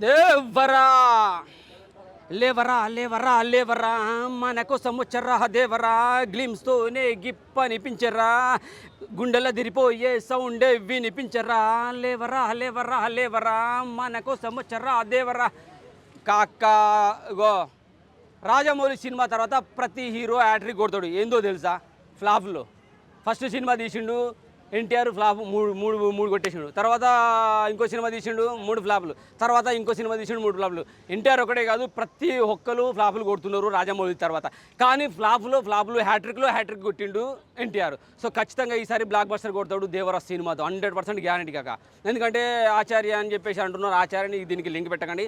దేవరా లేవరా లేవరా లేవరా మన కోసం వచ్చర్రా దేవరా గ్లిమ్స్తోనే గిప్పనిపించరా గుండెల దిరిపోయే సౌండే వినిపించరా లేవరా లేవరా లేవరా మన కోసం వచ్చర్రా దేవరా కాక గో రాజమౌళి సినిమా తర్వాత ప్రతి హీరో హ్యాట్రిక్ కొడతాడు. ఏందో తెలుసా? ఫ్లాప్లో ఫస్ట్ సినిమా తీసిండు ఎన్టీఆర్ ఫ్లాప్ మూడు మూడు మూడు కొట్టేసిండు. తర్వాత ఇంకో సినిమా తీసిండు 3 ఫ్లాపులు. తర్వాత ఇంకో సినిమా తీసిండు 3 ఫ్లాపులు. ఎన్టీఆర్ ఒకటే కాదు, ప్రతి ఒక్కరు ఫ్లాపులు కొడుతున్నారు రాజమౌళి తర్వాత. కానీ ఫ్లాపులు హ్యాట్రిక్ కొట్టిండు ఎన్టీఆర్. సో ఖచ్చితంగా ఈసారి బ్లాక్ బస్టర్ కొడతాడు దేవరా సినిమాతో 100% గ్యారంటీ కాక. ఎందుకంటే ఆచార్య అని చెప్పేసి అంటున్నారు. ఆచార్యని దీనికి లింక్ పెట్టకండి.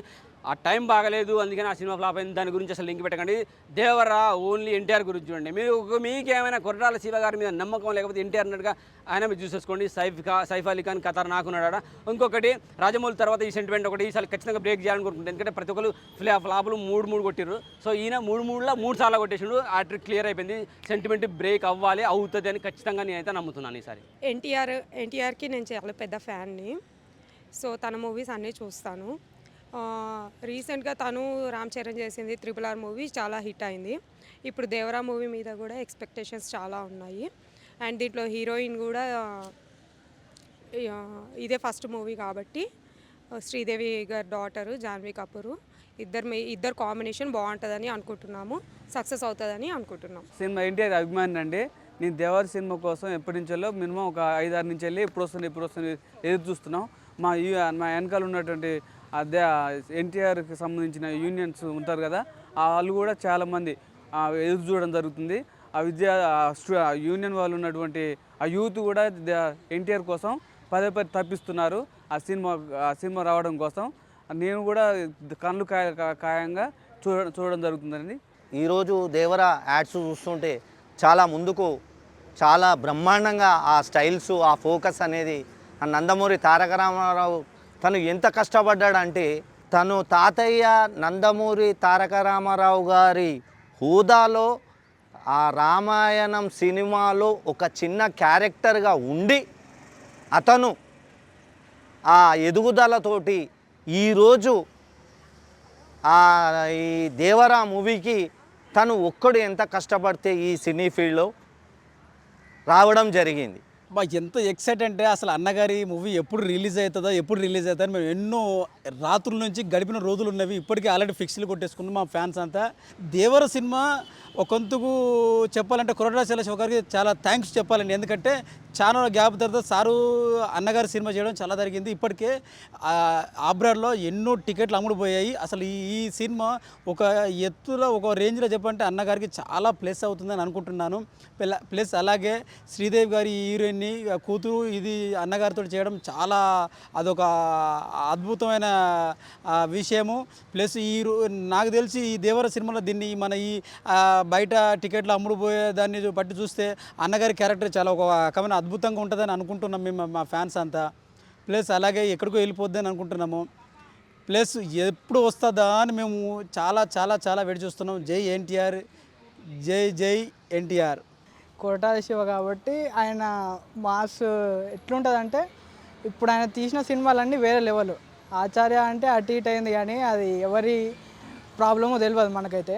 ఆ టైం బాగలేదు, అందుకని ఆ సినిమా ఫ్లాప్ అయింది. దాని గురించి అసలు లింక్ పెట్టకండి. దేవరా ఓన్లీ ఎన్టీఆర్ గురించి చూడండి. మీకేమైనా కొర్రాల శివ గారి మీద నమ్మకం లేకపోతే ఎన్టీఆర్ అన్నట్టుగా ఆయన మీరు చూసేసుకోండి. సైఫ్ అలీ ఖాన్ ఖతర్ నాకున్నాడా. ఇంకొకటి రాజమౌళి తర్వాత ఈ సెంటిమెంట్ ఒకటి ఈసారి ఖచ్చితంగా బ్రేక్ చేయాలని కోరుకుంటాను. ఎందుకంటే ప్రతి ఒక్కరు ఫ్లాపులు 3 కొట్టిర్రు. సో ఈయన 3 సార్లు కొట్టేసిండు. ఆ ట్రిక్ క్లియర్ అయిపోయింది. సెంటిమెంట్ బ్రేక్ అవ్వాలి, అవుతుంది అని ఖచ్చితంగా నేనైతే నమ్ముతున్నాను ఈసారి. ఎన్టీఆర్కి నేను చాలా పెద్ద ఫ్యాన్ని. సో తన మూవీస్ అన్నీ చూస్తాను. రీసెంట్గా తను రామ్ చరణ్ చేసింది RRR మూవీ చాలా హిట్ అయింది. ఇప్పుడు దేవరా మూవీ మీద కూడా ఎక్స్పెక్టేషన్స్ చాలా ఉన్నాయి. అండ్ దీంట్లో హీరోయిన్ కూడా ఇదే ఫస్ట్ మూవీ కాబట్టి శ్రీదేవి గారి డాటరు జాన్వీ కపూర్ ఇద్దరు కాంబినేషన్ బాగుంటుందని అనుకుంటున్నాము. సక్సెస్ అవుతుందని అనుకుంటున్నాం. సినిమా ఎన్టీఆర్ అభిమాని అండి. నేను దేవర సినిమా కోసం ఎప్పటి నుంచో మినిమం ఒక 5-6 నుంచి వెళ్ళి ఎప్పుడు వస్తుంది ఎదురు చూస్తున్నాం. మా వెనకాల ఉన్నటువంటి అదే ఎన్టీఆర్కి సంబంధించిన యూనియన్స్ ఉంటారు కదా, వాళ్ళు కూడా చాలామంది ఎదురు చూడడం జరుగుతుంది. ఆ యూనియన్ వాళ్ళు ఉన్నటువంటి ఆ యూత్ కూడా ఎన్టీఆర్ కోసం పదే తప్పిస్తున్నారు ఆ సినిమా రావడం కోసం. నేను కూడా కళ్ళు ఖాయంగా చూడడం జరుగుతుందండి. ఈరోజు దేవరా యాడ్స్ చూస్తుంటే చాలా ముందుకు చాలా బ్రహ్మాండంగా ఆ స్టైల్స్ ఆ ఫోకస్ అనేది ఆ నందమూరి తారక రామారావు తను ఎంత కష్టపడ్డాడంటే తను తాతయ్య నందమూరి తారక రామారావు గారి హోదాలో ఆ రామాయణం సినిమాలో ఒక చిన్న క్యారెక్టర్గా ఉండి అతను ఆ ఎదుగుదలతోటి ఈరోజు ఈ దేవరా మూవీకి తను ఒక్కడు ఎంత కష్టపడితే ఈ సినీ ఫీల్డ్లో రావడం జరిగింది. ఎంత ఎక్సైట్ అంటే అసలు అన్నగారి మూవీ ఎప్పుడు రిలీజ్ అవుతుందో మేము ఎన్నో రాత్రుల నుంచి గడిపిన రోజులు ఉన్నవి. ఇప్పటికీ ఆల్రెడీ ఫిక్స్లు కొట్టేసుకున్నాం మా ఫ్యాన్స్ అంతా. దేవర సినిమా ఒకందుకు చెప్పాలంటే కొరటాల శివ గారికి చాలా థ్యాంక్స్ చెప్పాలండి. ఎందుకంటే చాలా గ్యాప్ తర్వాత సారు అన్నగారి సినిమా చేయడం చాలా జరిగింది. ఇప్పటికే ఆబ్రాడ్లో ఎన్నో టికెట్లు అమ్ముడుపోయాయి. అసలు ఈ సినిమా ఒక ఎత్తులో ఒక రేంజ్లో చెప్పంటే అన్నగారికి చాలా ప్లస్ అవుతుందని అనుకుంటున్నాను. ప్లస్ అలాగే శ్రీదేవి గారి హీరోయిన్ని కూతురు ఇది అన్నగారితో చేయడం చాలా అదొక అద్భుతమైన విషయము. ప్లస్ నాకు తెలిసి ఈ దేవర సినిమాలో దీన్ని మన ఈ బయట టికెట్లు అమ్ముడుపోయే దాన్ని బట్టి చూస్తే అన్నగారి క్యారెక్టర్ చాలా ఒక రకమైన అద్భుతంగా ఉంటుందని అనుకుంటున్నాం మేము మా ఫ్యాన్స్ అంతా. ప్లస్ అలాగే ఎక్కడికో వెళ్ళిపోద్దని అనుకుంటున్నాము. ప్లస్ ఎప్పుడు వస్తుందా అని మేము చాలా చాలా చాలా వెయిట్ చూస్తున్నాం. జై ఎన్టీఆర్, జై ఎన్టీఆర్. కొరటాల శివ కాబట్టి ఆయన మాస్ ఎట్లుంటుందంటే ఇప్పుడు ఆయన తీసిన సినిమాలన్నీ వేరే లెవెల్. ఆచార్య అంటే అటు ఇటు అయింది కానీ అది ఎవరి ప్రాబ్లమో తెలియదు మనకైతే.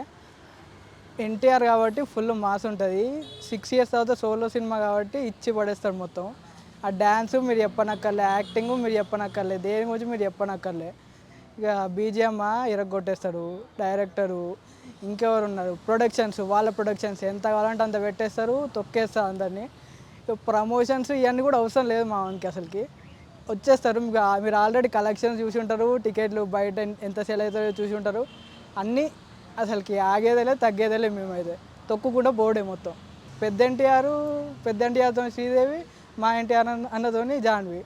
ఎన్టీఆర్ కాబట్టి ఫుల్ మాస్ ఉంటుంది. 6 years తర్వాత సోలో సినిమా కాబట్టి ఇచ్చి పడేస్తాడు మొత్తం. ఆ డ్యాన్స్ మీరు చెప్పనక్కర్లే, యాక్టింగ్ మీరు చెప్పనక్కర్లే, దేని గురించి మీరు చెప్పనక్కర్లే. ఇక బీజిఎం ఇరగొట్టేస్తాడు డైరెక్టరు. ఇంకెవరు ఉన్నారు వాళ్ళ ప్రొడక్షన్స్ ఎంత కావాలంటే అంత పెట్టేస్తారు, తొక్కేస్తారు అందరినీ. ప్రమోషన్స్ ఇవన్నీ కూడా అవసరం లేదు మా వానికి అసలుకి. వచ్చేస్తారు. మీరు ఆల్రెడీ కలెక్షన్స్ చూసి ఉంటారు, టికెట్లు బయట ఎంత సేల్ అవుతారో చూసి ఉంటారు. అన్నీ అసలుకి ఆగేదేలే తగ్గేదేలే. మేమైతే తొక్కుకుండా బోర్డే మొత్తం. పెద్ద ఎన్టీఆర్తో శ్రీదేవి, మా ఎన్టీఆర్ అన్నతోని జాన్వి.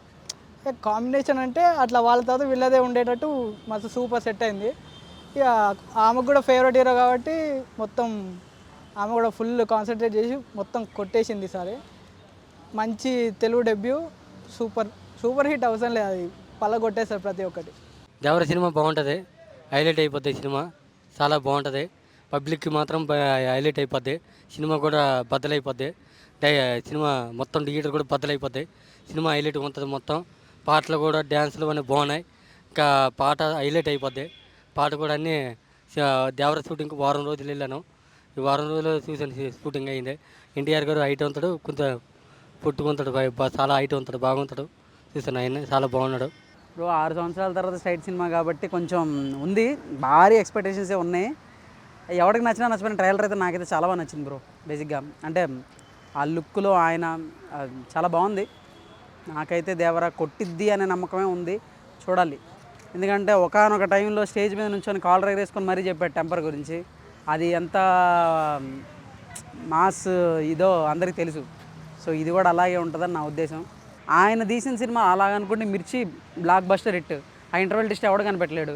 కాంబినేషన్ అంటే అట్లా వాళ్ళ తర్వాత వీళ్ళదే ఉండేటట్టు మస్తు సూపర్ సెట్ అయింది. ఇక ఆమెకు కూడా ఫేవరెట్ హీరో కాబట్టి మొత్తం ఆమె కూడా ఫుల్ కాన్సన్ట్రేట్ చేసి మొత్తం కొట్టేసింది ఈసారి. మంచి తెలుగు డెబ్యూ. సూపర్ హిట్ అవసరం లేదు, అది పల్ల కొట్టేస్తారు ప్రతి ఒక్కటి. దేవర సినిమా బాగుంటుంది, హైలైట్ అయిపోద్ది. సినిమా చాలా బాగుంటుంది. పబ్లిక్కి మాత్రం హైలైట్ అయిపోద్ది. సినిమా కూడా బద్దలైపోద్ది. సినిమా మొత్తం థియేటర్ కూడా బద్దలైపోద్ది. సినిమా హైలైట్ ఉంటుంది మొత్తం. పాటలు కూడా డ్యాన్సులు అన్నీ బాగున్నాయి. ఇంకా పాట హైలైట్ అయిపోద్ది. పాట కూడా అన్నీ దేవర షూటింగ్కి వారం రోజులు వెళ్ళాను. ఈ వారం రోజులు చూసాను షూటింగ్ అయింది. ఎన్టీఆర్ గారు హైట్ ఉంటాడు, కొంచెం పుట్టుకుంటాడు, చాలా హైట్ ఉంటాడు, బాగుంటాడు. చూసాను ఆయన చాలా బాగున్నాడు. బ్రో 6 సంవత్సరాల తర్వాత స్ట్రైట్ సినిమా కాబట్టి కొంచెం ఉంది, భారీ ఎక్స్పెక్టేషన్సే ఉన్నాయి. ఎవరికి నచ్చిపోయిన ట్రైలర్ అయితే నాకైతే చాలా బాగా నచ్చింది బ్రో. బేసిక్గా అంటే ఆ లుక్లో ఆయన చాలా బాగుంది. నాకైతే దేవరా కొట్టిద్ది అనే నమ్మకమే ఉంది, చూడాలి. ఎందుకంటే ఒకానొక టైంలో స్టేజ్ మీద నుంచొని కాలర్ ఎగరేసుకొని మరీ చెప్పాడు టెంపర్ గురించి. అది ఎంత మాస్ ఇదో అందరికీ తెలుసు. సో ఇది కూడా అలాగే ఉంటుందని నా ఉద్దేశం. ఆయన తీసిన సినిమా అలాగనుకుంటే మిర్చి బ్లాక్ బస్టర్ హిట్, ఆ ఇంటర్వెల్ టెస్ట్ ఎవడు కనిపెట్టలేడు.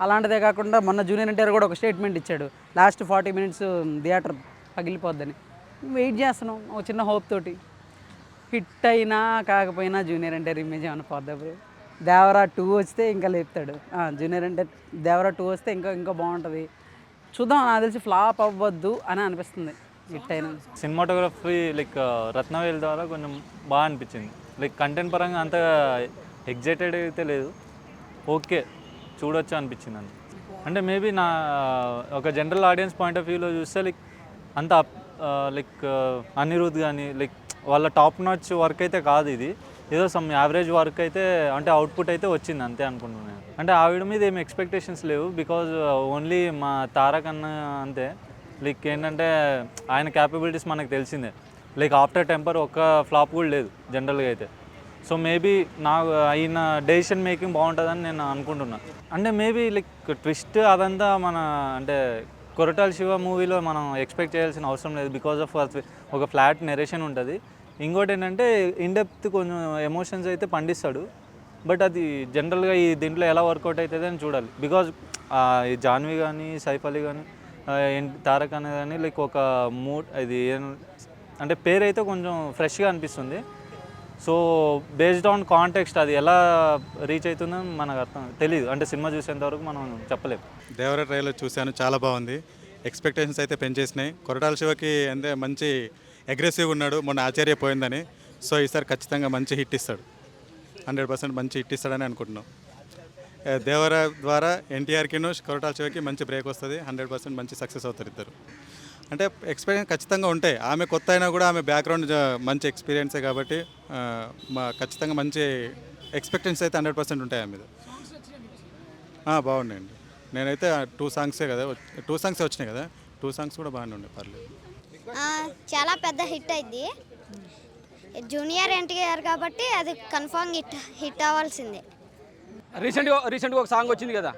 అలాంటిదే కాకుండా మొన్న జూనియర్ ఎన్టీఆర్ కూడా ఒక స్టేట్మెంట్ ఇచ్చాడు, లాస్ట్ 40 minutes థియేటర్ పగిలిపోద్దని. వెయిట్ చేస్తున్నాం ఒక చిన్న హోప్ తోటి. హిట్ అయినా కాకపోయినా జూనియర్ ఎన్టీఆర్ ఇమేజ్ ఏమైనా పోద్దా బ్రో? దేవరా 2 వస్తే ఇంకా లేపుతాడు. జూనియర్ ఎన్టీఆర్ దేవరా 2 వస్తే ఇంకా బాగుంటుంది. చూద్దాం, నాకు తెలిసి ఫ్లాప్ అవ్వద్దు అని అనిపిస్తుంది హిట్ అయినా. సినిమాటోగ్రఫీ లైక్ రత్నవేల్ ద్వారా కొంచెం బాగా అనిపించింది. లైక్ కంటెంట్ పరంగా అంత ఎగ్జైటెడ్ అయితే లేదు, ఓకే చూడొచ్చు అనిపించింది అండి. అంటే మేబీ నా ఒక జనరల్ ఆడియన్స్ పాయింట్ ఆఫ్ వ్యూలో చూస్తే లైక్ అంత లైక్ అనిరుద్ కానీ లైక్ వాళ్ళ టాప్ నాచ్ వర్క్ అయితే కాదు ఇది, ఏదో సమ్ యావరేజ్ వర్క్ అయితే అంటే అవుట్పుట్ అయితే వచ్చింది అంతే అనుకుంటున్నాను. అంటే ఆవిడ మీద ఏమి ఎక్స్పెక్టేషన్స్ లేవు, బికాజ్ ఓన్లీ మా తారక్ అన్న అంతే. లైక్ ఏంటంటే ఆయన క్యాపబిలిటీస్ మనకు తెలిసిందే. లైక్ ఆఫ్టర్ టెంపర్ ఒక్క ఫ్లాప్ కూడా లేదు జనరల్గా అయితే. సో మేబీ నా ఆయన డెసిషన్ మేకింగ్ బాగుంటుందని నేను అనుకుంటున్నాను. అంటే మేబీ లైక్ ట్విస్ట్ అదంతా మన అంటే కొరటాల శివ మూవీలో మనం ఎక్స్పెక్ట్ చేయాల్సిన అవసరం లేదు, బికాజ్ ఆఫ్ ఒక ఫ్లాట్ నెరేషన్ ఉంటుంది. ఇంకోటి ఏంటంటే ఇన్డెప్త్ కొంచెం ఎమోషన్స్ అయితే పండిస్తాడు, బట్ అది జనరల్గా ఈ దీంట్లో ఎలా వర్కౌట్ అవుతుంది అని చూడాలి. బికాజ్ ఈ జాన్వి కానీ సైఫ్ అలీ కానీ తారక్ అనేది కానీ లైక్ ఒక మూడ్ ఇది అంటే పేరు అయితే కొంచెం ఫ్రెష్గా అనిపిస్తుంది. సో బేస్డ్ ఆన్ కాంటెక్స్ట్ అది ఎలా రీచ్ అవుతుందని మనకు అర్థం తెలియదు, అంటే సినిమా చూసేంత వరకు మనం చెప్పలేము. దేవర ట్రైలర్ చూశాను, చాలా బాగుంది. ఎక్స్పెక్టేషన్స్ అయితే పెంచేసినాయి. కొరటాల శివకి అంటే మంచి అగ్రెసివ్ ఉన్నాడు, మొన్న ఆచార్య పోయిందని. సో ఈసారి ఖచ్చితంగా మంచి హిట్ ఇస్తాడు, 100% మంచి హిట్ ఇస్తాడని అనుకుంటున్నాం. దేవర ద్వారా ఎన్టీఆర్కిను కొరటాల శివకి మంచి బ్రేక్ వస్తుంది, 100% మంచి సక్సెస్ అవుతారు ఇద్దరు. అంటే ఎక్స్పీరియన్స్ ఖచ్చితంగా ఉంటాయి. ఆమె కొత్త అయినా కూడా ఆమె బ్యాక్గ్రౌండ్ మంచి ఎక్స్పీరియన్సే కాబట్టి ఖచ్చితంగా మంచి ఎక్స్పెక్టెన్స్ అయితే 100% ఉంటాయి ఆమె మీద. బాగున్నాయండి. నేనైతే 2 సాంగ్సే కదా, 2 సాంగ్సే వచ్చినాయి కదా, 2 సాంగ్స్ కూడా బాగానే ఉన్నాయి, పర్లేదు. చాలా పెద్ద హిట్ అయింది. జూనియర్ ఎన్టీఆర్ కాబట్టి అది కన్ఫామ్ హిట్ అవ్వాల్సిందే. రీసెంట్గా ఒక సాంగ్ వచ్చింది కదా,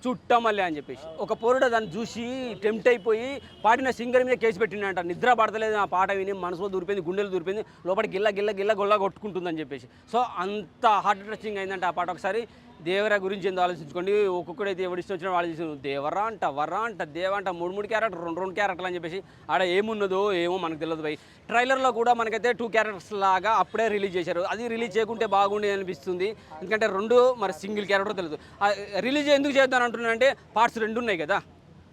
చుట్టమల్లె అని చెప్పేసి, ఒక పోరుడు దాన్ని చూసి టెంప్ట్ అయిపోయి పాడిన సింగర్ మీద కేసు పెట్టిండంట. నిద్ర పడతలేదు ఆ పాట విని, మనసులో దూరిపోయింది, గుండెలు దూరిపోయింది, లోపల గిల్ల గొల్ల కొట్టుకుంటుందని చెప్పేసి. సో అంత హార్ట్ టచింగ్ అయిందంటే ఆ పాట. ఒకసారి దేవరా గురించి ఎందుకు ఆలోచించుకోండి. ఒక్కొక్కడైతే ఎవరిష్టం వచ్చినా వాళ్ళు చేసి దేవరా అంట, వరా అంట, దేవ అంట, 3 క్యారెక్టర్ 2 క్యారెక్టర్లు అని చెప్పేసి ఆడ ఏమున్నదో ఏమో మనకు తెలియదు భయ్. ట్రైలర్లో కూడా మనకైతే 2 క్యారెక్టర్స్ లాగా అప్పుడే రిలీజ్ చేశారు. అది రిలీజ్ చేయకుంటే బాగుండే అనిపిస్తుంది, ఎందుకంటే 2 మరి సింగిల్ క్యారెక్టర్ తెలియదు. రిలీజ్ ఎందుకు చేద్దాం అంటున్నానంటే పార్ట్స్ 2 ఉన్నాయి కదా.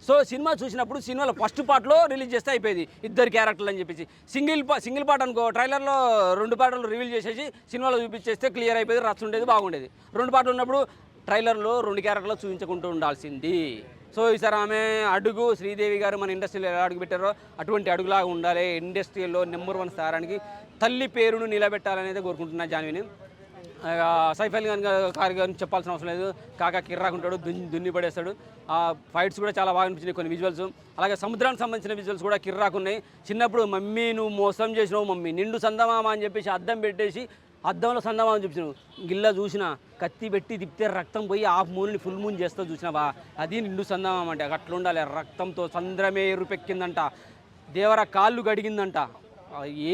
సో సినిమా చూసినప్పుడు సినిమాలో ఫస్ట్ పార్ట్లో రిలీజ్ చేస్తే అయిపోయింది 2 క్యారెక్టర్లు అని చెప్పేసి. సింగిల్ పార్ట్ అనుకో, ట్రైలర్లో 2 పార్ట్లు రివీల్ చేసేసి సినిమాలో చూపించేస్తే క్లియర్ అయిపోయేది, రచ్చ ఉండేది, బాగుండేది. 2 పార్ట్లు ఉన్నప్పుడు ట్రైలర్లో 2 క్యారెక్టర్లు చూపించుకుంటూ ఉండాల్సింది. సో ఈసారి ఆమె అడుగు శ్రీదేవి గారు మన ఇండస్ట్రీలో ఎలా అడుగు పెట్టారో అటువంటి అడుగులాగా ఉండాలి. ఇండస్ట్రీలో నెంబర్ 1 స్థానానికి తల్లి పేరును నిలబెట్టాలనేది కోరుకుంటున్నా జాన్విని. సైఫ్ అలీ ఖాన్ గారిని చెప్పాల్సిన అవసరం లేదు, కాకా కిర్రాకుంటాడు, దున్ని పడేస్తాడు. ఆ ఫైట్స్ కూడా చాలా బాగా అనిపించినాయి కొన్ని విజువల్స్. అలాగే సముద్రానికి సంబంధించిన విజువల్స్ కూడా కిర్రాకున్నాయి. చిన్నప్పుడు మమ్మీ నువ్వు మోసం చేసినావు మమ్మీ, నిండు సందమామ అని చెప్పేసి అద్దం పెట్టేసి అద్దంలో సందమామ చూపించినావు, గిల్ల చూసిన కత్తి పెట్టి తిప్పితే రక్తం పోయి ఆ మూలని ఫుల్ మూన్ చేస్తా చూసినావా, అది నిండు సందమామ అంటే అట్లా ఉండాలి. రక్తంతో సంద్రమే ఎరుపెక్కిందంట, దేవర కాళ్ళు గడిగిందంట.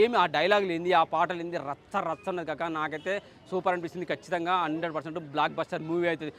ఏమి ఆ డైలాగులు ఏంది, ఆ పాటలు ఏంది, రచ్చ ఉన్నది కాక. నాకైతే సూపర్ అనిపిస్తుంది. ఖచ్చితంగా 100% బ్లాక్ బస్టర్ మూవీ అవుతుంది.